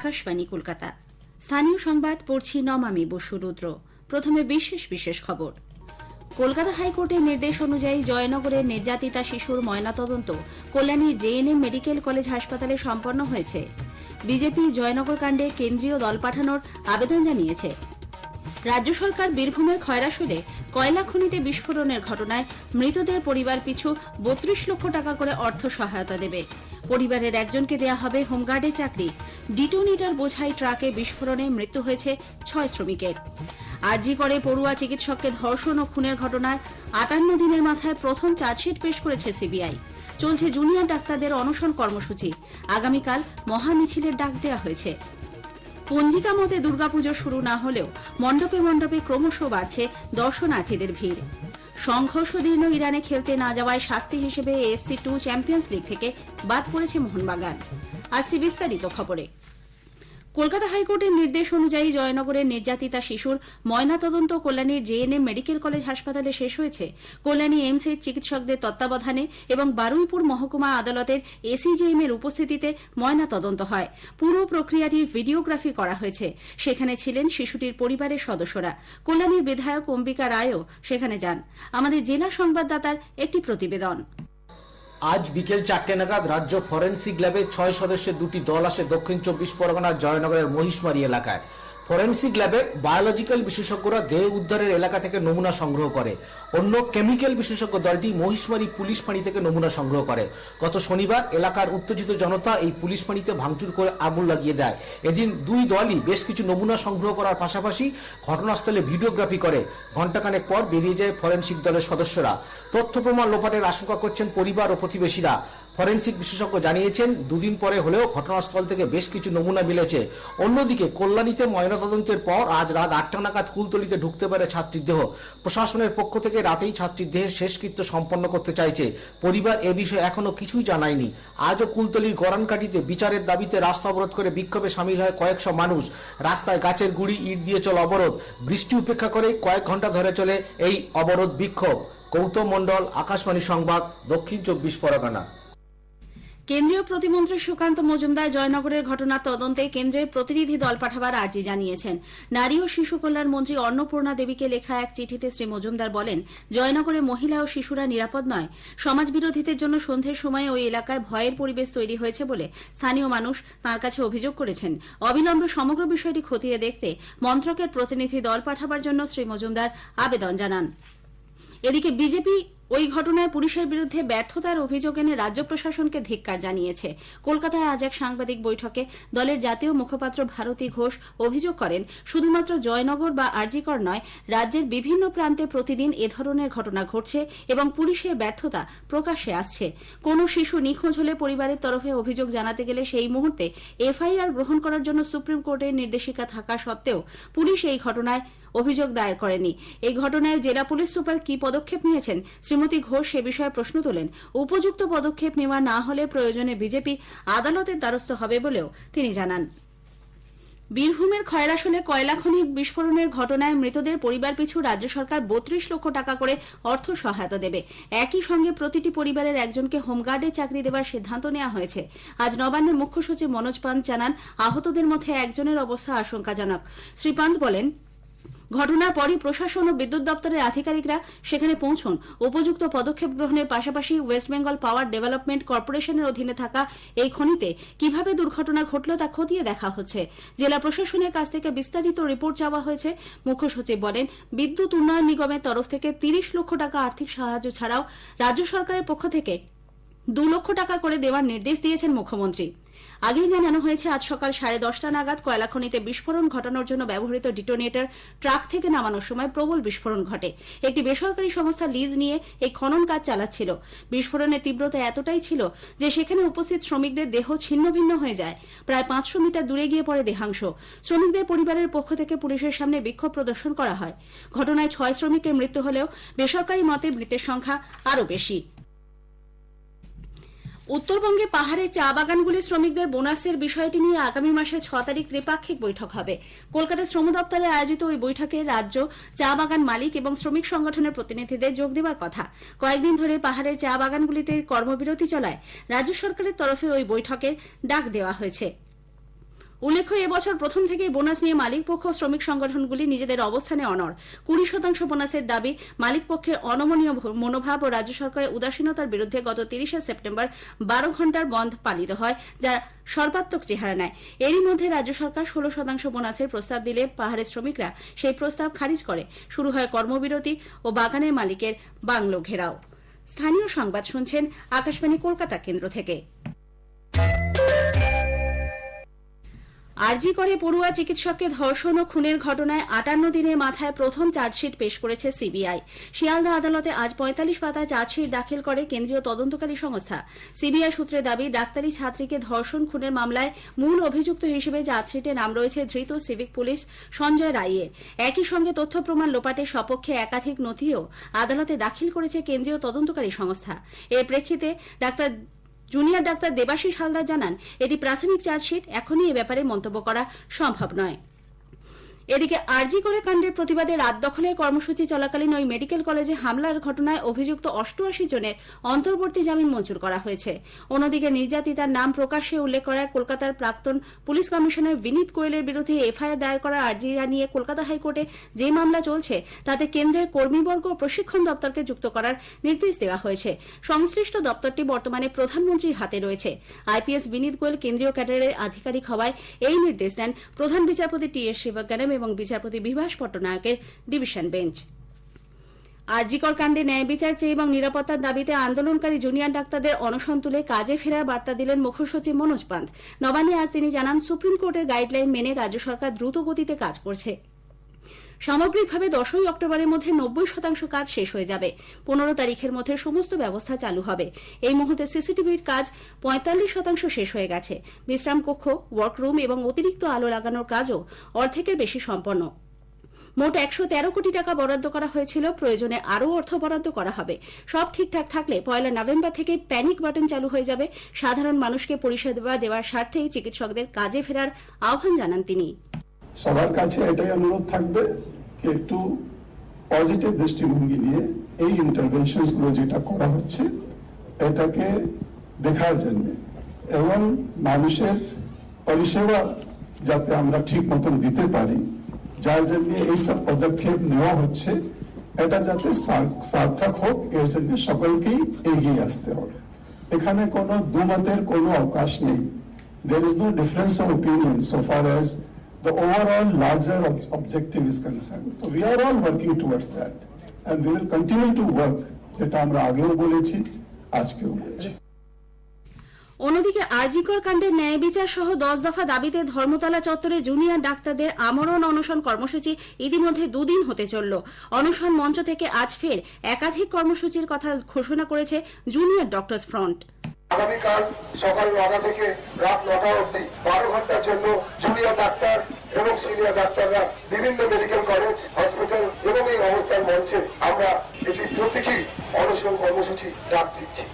আকাশবাণী কলকাতা। স্থানীয় সংবাদ পড়ছি নমামি বসু রুদ্র। প্রথমে বিশেষ খবর। কলকাতা হাইকোর্টের নির্দেশ অনুযায়ী জয়নগরের নির্যাতিতা শিশুর ময়নাতদন্ত কল্যাণীর জেএনএম মেডিকেল কলেজ হাসপাতালে সম্পন্ন হয়েছে। বিজেপি জয়নগর কাণ্ডে কেন্দ্রীয় দল পাঠানোর আবেদন জানিয়েছে। রাজ্য সরকার বীরভূমের খয়রাশুলে কয়লা খনিতে বিস্ফোরণের ঘটনায় মৃতদের পরিবার পিছু ৩২ লক্ষ টাকা করে অর্থ সহায়তা দেবে। পরিবারের একজনকে দেয়া হবে হোমগার্ডে চাকরি। ডিটোনেটর বোঝাই ট্রাকে বিস্ফোরণে মৃত্যু হয়েছে ৬ শ্রমিকের। আরজি করে পড়ুয়া চিকিৎসককে ধর্ষণ ও খুনের ঘটনায় ৫৮ দিনের মাথায় প্রথম চার্জশিট পেশ করেছে সিবিআই। চলছে জুনিয়র ডাক্তারদের অনশন কর্মসূচি। আগামীকাল মহামিছিলের ডাক দেওয়া হয়েছে। পঞ্জিকা মতে দুর্গাপুজো শুরু না হলেও মণ্ডপে মণ্ডপে ক্রমশ বাড়ছে দর্শনার্থীদের ভিড়। সংঘর্ষদীর্ণ ইরানে খেলতে না যাওয়ায় শাস্তি হিসেবে AFC 2 চ্যাম্পিয়ন্স লিগ থেকে বাদ পড়েছে মোহনবাগান। আসছে বিস্তারিত খবরে। কলকাতা হাইকোর্টের নির্দেশ অনুযায়ী জয়নগরের নির্যাতিতা শিশুর ময়নাতদন্ত কল্যাণীর জেএনএম মেডিকেল কলেজ হাসপাতালে শেষ হয়েছে। কল্যাণী এইমসের চিকিৎসকদের তত্ত্বাবধানে এবং বারুইপুর মহকুমা আদালতের ACJM এর উপস্থিতিতে ময়নাতদন্ত হয়। পুরো প্রক্রিয়াটির ভিডিওগ্রাফি করা হয়েছে। সেখানে ছিলেন শিশুটির পরিবারের সদস্যরা। কল্যাণীর বিধায়ক অম্বিকা রায়ও সেখানে যান। আমাদের জেলা সংবাদদাতার একটি প্রতিবেদন। আজ বিকেল ৪টে নাগাদ রাজ্য ফরেন্সিক ল্যাবে ৬ সদস্যের দুটি দল আসে দক্ষিণ ২৪ পরগনার জয়নগরের মহিষমারি এলাকায়। ফরেন্সিক ল্যাবের বায়োলজিক্যাল বিশেষজ্ঞরা দেহ উদ্ধারের এলাকা থেকে নমুনা সংগ্রহ করে। অন্য কেমিক্যাল বিশেষজ্ঞ দলটি মহিষমারি পুলিশ ফাঁড়ি থেকে নমুনা সংগ্রহ করে। গত শনিবার এলাকার উত্তেজিত জনতা এই পুলিশ ফাঁড়িতে ভাঙচুর করে আগুন লাগিয়ে দেয়। এদিন দুই দলই বেশ কিছু নমুনা সংগ্রহ করার পাশাপাশি ঘটনাস্থলে ভিডিওগ্রাফি করে। ঘণ্টাখানেক পর বেরিয়ে যায় ফরেন্সিক দলের সদস্যরা। তথ্য প্রমাণ লোপাটের আশঙ্কা করছেন পরিবার ও প্রতিবেশীরা। ফরেন্সিক বিশেষজ্ঞ জানিয়েছেন, দুদিন পরে হলেও ঘটনাস্থল থেকে বেশ কিছু নমুনা মিলেছে। অন্যদিকে কল্যাণীতে ময়নাতদন্তের পর আজ রাত ৮টা নাগাদ কুলতলিতে ঢুকতে পারে ছাত্রীর দেহ। প্রশাসনের পক্ষ থেকে রাতেই ছাত্রীর দেহের শেষকৃত্য সম্পন্ন করতে চাইছে। পরিবার এ বিষয়ে এখনো কিছুই জানায়নি। আজও কুলতলির গরানকাটিতে বিচারের দাবিতে রাস্তা অবরোধ করে বিক্ষোভে সামিল হয় কয়েকশো মানুষ। রাস্তায় গাছের গুড়ি, ইট দিয়ে চলে অবরোধ। বৃষ্টি উপেক্ষা করে কয়েক ঘন্টা ধরে চলে এই অবরোধ বিক্ষোভ। গৌতম মণ্ডল, আকাশবাণী সংবাদ, দক্ষিণ ২৪ পরগনা। কেন্দ্রীয় প্রতিমন্ত্রী সুকান্ত মজুমদার জয়নগরের ঘটনার তদন্তে কেন্দ্রের প্রতিনিধি দল পাঠাবার আর্জি জানিয়েছেন। নারী ও শিশু কল্যাণ মন্ত্রী অন্নপূর্ণা দেবীকে লেখা এক চিঠিতে শ্রী মজুমদার বলেন, জয়নগরে মহিলা ও শিশুরা নিরাপদ নয়। সমাজবিরোধীদের জন্য সন্ধ্যের সময় ওই এলাকায় ভয়ের পরিবেশ তৈরি হয়েছে বলে স্থানীয় মানুষ তাঁর কাছে অভিযোগ করেছেন। অবিলম্বে সমগ্র বিষয়টি খতিয়ে দেখতে মন্ত্রকের প্রতিনিধি দল পাঠাবার জন্য শ্রী মজুমদার আবেদন জানান। এদিকে বিজেপি ওই ঘটনায় পুলিশের বিরুদ্ধে ব্যর্থতার অভিযোগ এনে রাজ্য প্রশাসনকে ধিক্কার জানিয়েছে। কলকাতায় আজ এক সাংবাদিক বৈঠকে দলের জাতীয় মুখপাত্র ভারতী ঘোষ অভিযোগ করেন, শুধুমাত্র জয়নগর বা আরজিকর নয়, রাজ্যের বিভিন্ন প্রান্তে প্রতিদিন এ ধরনের ঘটনা ঘটছে এবং পুলিশের ব্যর্থতা প্রকাশ্যে আসছে। কোনো শিশু নিখোঁজ হলে পরিবারের তরফে অভিযোগ জানাতে গেলে সেই মুহূর্তে FIR গ্রহণ করার জন্য সুপ্রিম কোর্টের নির্দেশিকা থাকা সত্ত্বেও পুলিশ এই ঘটনায় অভিযোগ দায়ের করেনি। এই ঘটনায় জেলা পুলিশ সুপার কি পদক্ষেপ নিয়েছেন শ্রীমতী ঘোষ সে বিষয়ে প্রশ্ন তোলেন। উপযুক্ত পদক্ষেপ নেওয়া না হলে প্রয়োজনে বিজেপি আদালতের দ্বারস্থ হবে বলেও তিনি জানান। বীরভূমের খয়রাশুলে কয়লা খনি বিস্ফোরণের ঘটনায় মৃতদের পরিবার পিছু রাজ্য সরকার ৩২ লক্ষ টাকা করে অর্থ সহায়তা দেবে। একই সঙ্গে প্রতিটি পরিবারের একজনকে হোমগার্ডে চাকরি দেওয়ার সিদ্ধান্ত নেওয়া হয়েছে। আজ নবান্নের মুখ্য সচিব মনোজ পান্ত জানান, আহতদের মধ্যে একজনের অবস্থা আশঙ্কাজনক। শ্রী পান্ত বলেন, ঘটনার পরই প্রশাসন ও বিদ্যুৎ দপ্তরের আধিকারিকরা সেখানে পৌঁছন। উপযুক্ত পদক্ষেপ গ্রহণের পাশাপাশি ওয়েস্ট বেঙ্গল পাওয়ার ডেভেলপমেন্ট কর্পোরেশনের অধীনে থাকা এই খনিতে কিভাবে দুর্ঘটনা ঘটল তা খতিয়ে দেখা হচ্ছে। জেলা প্রশাসনের কাছ থেকে বিস্তারিত রিপোর্ট চাওয়া হয়েছে। মুখ্য সচিব বলেন, বিদ্যুৎ উন্নয়ন নিগমের তরফ থেকে ৩০ লক্ষ টাকা আর্থিক সাহায্য ছাড়াও রাজ্য সরকারের পক্ষ থেকে ২ লক্ষ টাকা করে দেওয়ার নির্দেশ দিয়েছেন মুখ্যমন্ত্রী। আগেই জানানো হয়েছে, আজ সকাল 10:30 নাগাদ কয়লা খনিতে বিস্ফোরণ ঘটানোর জন্য ব্যবহৃত ডিটোনেটর ট্রাক থেকে নামানোর সময় প্রবল বিস্ফোরণ ঘটে। একটি বেসরকারি সংস্থা লিজ নিয়ে এই খনন কাজ চালাচ্ছিল। বিস্ফোরণের তীব্রতা এতটাই ছিল যে সেখানে উপস্থিত শ্রমিকদের দেহ ছিন্ন ভিন্ন হয়ে যায়। প্রায় ৫০০ মিটার দূরে গিয়ে পড়ে দেহাংশ। শ্রমিকদের পরিবারের পক্ষ থেকে পুলিশের সামনে বিক্ষোভ প্রদর্শন করা হয়। ঘটনায় ৬ শ্রমিকের মৃত্যু হলেও বেসরকারি মতে মৃতের সংখ্যা আরও বেশি। উত্তরবঙ্গে পাহাড়ে চা বাগানগুলি শ্রমিকদের বোনাসের বিষয়টি নিয়ে আগামী মাসে ৬ তারিখ ত্রিপাক্ষিক বৈঠক হবে। কলকাতা শ্রম দপ্তরে আয়োজিত ওই বৈঠকে রাজ্য চা বাগান মালিক এবং শ্রমিক সংগঠনের প্রতিনিধিদের যোগ দেওয়ার কথা। কয়েকদিন ধরে পাহাড়ের চা বাগানগুলিতে কর্মবিরতি চলায় রাজ্য সরকারের তরফে ওই বৈঠকে ডাক দেওয়া হয়েছে। উল্লেখ্য, এবছর প্রথম থেকেই বোনাস নিয়ে মালিকপক্ষ ও শ্রমিক সংগঠনগুলি নিজেদের অবস্থানে অনড়। 20% বোনাসের দাবি, মালিকপক্ষের অনমনীয় মনোভাব ও রাজ্য সরকারের উদাসীনতার বিরুদ্ধে গত 30 সেপ্টেম্বর 12 ঘণ্টার বন্ধ পালিত হয়, যা সর্বাত্মক চেহারা নেয়। এরই মধ্যে রাজ্য সরকার 16% বোনাসের প্রস্তাব দিলে পাহাড়ের শ্রমিকরা সেই প্রস্তাব খারিজ করে শুরু হয় কর্মবিরতি ও বাগানের মালিকের বাংলো ঘেরাও। স্থানীয় সংবাদ শুনছেন আকাশবাণী কলকাতা কেন্দ্র থেকে। আরজি করে পড়ুয়া চিকিৎসককে ধর্ষণ ও খুনের ঘটনায় 58 দিনের মাথায় প্রথম চার্জশিট পেশ করেছে সিবিআই। শিয়ালদা আদালতে আজ 45 পাতায় চার্জশিট দাখিল করে কেন্দ্রীয় তদন্তকারী সংস্থা। সিবিআই সূত্রে দাবি, ডাক্তারি ছাত্রীকে ধর্ষণ খুনের মামলায় মূল অভিযুক্ত হিসেবে চার্জশিটে নাম রয়েছে ধৃত সিভিক পুলিশ সঞ্জয় রায়ের। একই সঙ্গে তথ্য প্রমাণ লোপাটের সপক্ষে একাধিক নথিও আদালতে দাখিল করেছে কেন্দ্রীয় তদন্তকারী সংস্থা। এর প্রেক্ষিতে জুনিয়র ডাক্তার দেবাশিস হালদার জানান, এটি প্রাথমিক চার্জশিট, এখনই এ ব্যাপারে মন্তব্য করা সম্ভব নয়। এদিকে আরজি করে কাণ্ডের প্রতিবাদে রাত দখলের কর্মসূচি চলাকালীন ওই মেডিকেল কলেজে হামলার ঘটনায় অভিযুক্ত 88 জনের অন্তর্বর্তী জামিন মঞ্জুর করা হয়েছে। অন্যদিকে নির্যাতিতার নাম প্রকাশ্যে উল্লেখ করায় কলকাতার প্রাক্তন পুলিশ কমিশনার বিনীত কোয়েলের বিরুদ্ধে এফআইআর দায়ের করার আর্জি জানিয়ে কলকাতা হাইকোর্টে যে মামলা চলছে তাতে কেন্দ্রের কর্মীবর্গ ও প্রশিক্ষণ দপ্তরকে যুক্ত করার নির্দেশ দেওয়া হয়েছে। সংশ্লিষ্ট দপ্তরটি বর্তমানে প্রধানমন্ত্রীর হাতে রয়েছে। আইপিএস বিনীত গোয়েল কেন্দ্রীয় ক্যাডারের আধিকারিক হওয়ায় এই নির্দেশ দেন প্রধান বিচারপতি টি.এস. শিবজ্ঞানম এবং বিচারপতি বিভাস পট্টনায়কের ডিভিশন বেঞ্চ। আরজিকর কাণ্ডে ন্যায় বিচার চেয়ে এবং নিরাপত্তার দাবিতে আন্দোলনকারী জুনিয়র ডাক্তারদের অনশন তুলে কাজে ফেরার বার্তা দিলেন মুখ্য সচিব মনোজ পান্ত। নবান্নে আজ তিনি জানান, সুপ্রিম কোর্টের গাইডলাইন মেনে রাজ্য সরকার দ্রুত গতিতে কাজ করছে। সামগ্রিকভাবে 10 অক্টোবরের মধ্যে 90% কাজ শেষ হয়ে যাবে। 15 তারিখের মধ্যে সমস্ত ব্যবস্থা চালু হবে। এই মুহূর্তে সিসিটিভির কাজ 45% শেষ হয়ে গেছে। বিশ্রাম কক্ষ, ওয়ার্করুম এবং অতিরিক্ত আলো লাগানোর কাজও অর্ধেকের বেশি সম্পন্ন। মোট 113 কোটি টাকা বরাদ্দ করা হয়েছিল, প্রয়োজনে আরও অর্থ বরাদ্দ করা হবে। সব ঠিকঠাক থাকলে 1 নভেম্বর থেকে প্যানিক বাটন চালু হয়ে যাবে। সাধারণ মানুষকে পরিষেবা দেওয়ার স্বার্থেই চিকিৎসকদের কাজে ফেরার আহ্বান জানান তিনি। সবার কাছে এটাই অনুরোধ থাকবে যে একটু পজিটিভ দৃষ্টিভঙ্গি নিয়ে এই ইন্টারভেনশনস গুলো যেটা করা হচ্ছে এটাকে দেখার জন্য এবং মানুষের পরিষেবা যাতে আমরা ঠিক মতন দিতে পারি, যার জন্য এইসব পদক্ষেপ নেওয়া হচ্ছে, এটা যাতে সার্থক হোক, এর জন্য সকলকেই এগিয়ে আসতে হবে। এখানে কোনো দুমতের কোনো অবকাশ নেই। There is no difference of opinion so far as the overall larger objective is concerned. So we are all working towards that and we will continue to work, যেটা আমরা আগেও বলেছি, আজকেও বলছি। অন্যদিকে আরজিকর কাণ্ডের ন্যায় বিচার সহ 10 দফা দাবিতে ধর্মতলা চত্বরে জুনিয়র ডাক্তারদের আমরণ অনশন কর্মসূচি ইতিমধ্যে 2 দিন হতে চলল। অনশন মঞ্চ থেকে আজ ফের একাধিক কর্মসূচির কথা ঘোষণা করেছে জুনিয়র ডক্টরস ফ্রন্ট। আগামীকাল সকাল 9টা থেকে রাত 9টা অবধি 12 ঘন্টার জন্য জুনিয়র ডাক্তার এবং সিনিয়র ডাক্তাররা বিভিন্ন মেডিকেল কলেজ, হসপিটাল এবং এই অবস্থার মঞ্চে আমরা এটি প্রতীকী অনশন কর্মসূচি ডাক দিচ্ছি।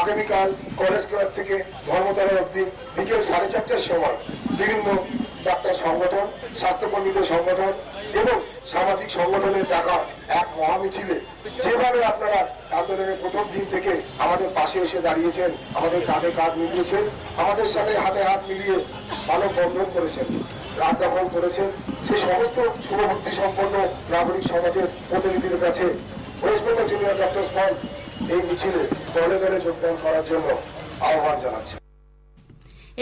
আগামীকাল কলেজ ক্লাব থেকে ধর্মতলা অবধি বিকেল 4:30টার সময় বিভিন্ন ডাক্তার সংগঠন, স্বাস্থ্যকর্মীদের সংগঠন এবং সামাজিক সংগঠনের ডাকা এক মহামিছিলে যেভাবে আপনারা আন্দোলনের প্রথম দিন থেকে আমাদের পাশে এসে দাঁড়িয়েছেন, আমাদের কাঁধে কাঁধ মিলিয়েছেন, আমাদের সাথে হাতে হাত মিলিয়ে মানববন্ধন করেছেন, রাত দখল করেছেন, সেই সমস্ত শুভভক্তি সম্পন্ন নাগরিক সমাজের প্রতিনিধিদের কাছে West Bengal junior doctors front এই মিছিলে দলে দলে যোগদান করার জন্য আহ্বান জানাচ্ছে।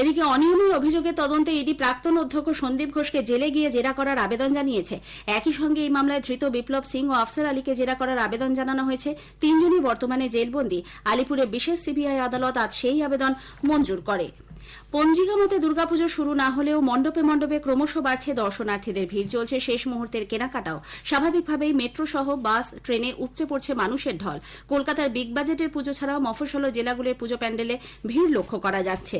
এদিকে অনিয়মের অভিযোগের তদন্তে ইডি প্রাক্তন অধ্যক্ষ সন্দীপ ঘোষকে জেলে গিয়ে জেরা করার আবেদন জানিয়েছে। একই সঙ্গে এই মামলায় ধৃত বিপ্লব সিং ও আফসার আলীকে জেরা করার আবেদন জানানো হয়েছে। 3 জনই বর্তমানে জেলবন্দী। আলিপুরের বিশেষ সিবিআই আদালত আজ সেই আবেদন মঞ্জুর করে। পঞ্জিকা মতে দুর্গাপুজো শুরু না হলেও মণ্ডপে মণ্ডপে ক্রমশ বাড়ছে দর্শনার্থীদের ভিড়। চলছে শেষ মুহূর্তের কেনাকাটাও। স্বাভাবিকভাবেই মেট্রো সহ বাস, ট্রেনে উপচে পড়ছে মানুষের ঢল। কলকাতার বিগ বাজেটের পুজো ছাড়াও মফস্বল জেলাগুলির পুজো প্যান্ডেলে ভিড় লক্ষ্য করা যাচ্ছে।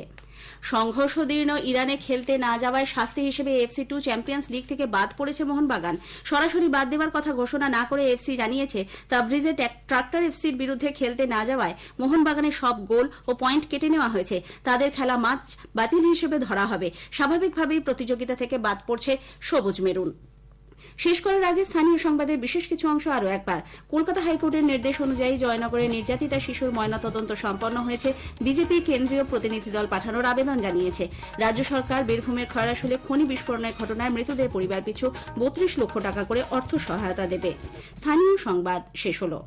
সংঘর্ষদীর্ণ ইরানে খেলতে না যাওয়ায় শাস্তি হিসেবে এফসি 2 চ্যাম্পিয়ন্স লিগ থেকে বাদ পড়েছে মোহনবাগান। সরাসরি বাদ দেওয়ার কথা ঘোষণা না করে এফসি জানিয়েছে তাবরিজে ট্রাক্টর এফসির বিরুদ্ধে খেলতে না যাওয়ায় মোহনবাগানের সব গোল ও পয়েন্ট কেটে নেওয়া হয়েছে। তাদের খেলা ম্যাচ বাতিল হিসেবে ধরা হবে। স্বাভাবিকভাবেই প্রতিযোগিতা থেকে বাদ পড়ছে সবুজ মেরুন। শেষ করার আগে স্থানীয় সংবাদের বিশেষ কিছু অংশ আরও একবার। কলকাতা হাইকোর্টের নির্দেশ অনুযায়ী জয়নগরে নির্যাতিতা শিশুর ময়নাতদন্ত সম্পন্ন হয়েছে। বিজেপি কেন্দ্রীয় প্রতিনিধি দল পাঠানোর আবেদন জানিয়েছে। রাজ্য সরকার বীরভূমের খয়রাশুলে খনি বিস্ফোরণের ঘটনায় মৃতদের পরিবার পিছু 32 লক্ষ টাকা করে অর্থ সহায়তা দেবে। স্থানীয় সংবাদ শেষ হলো।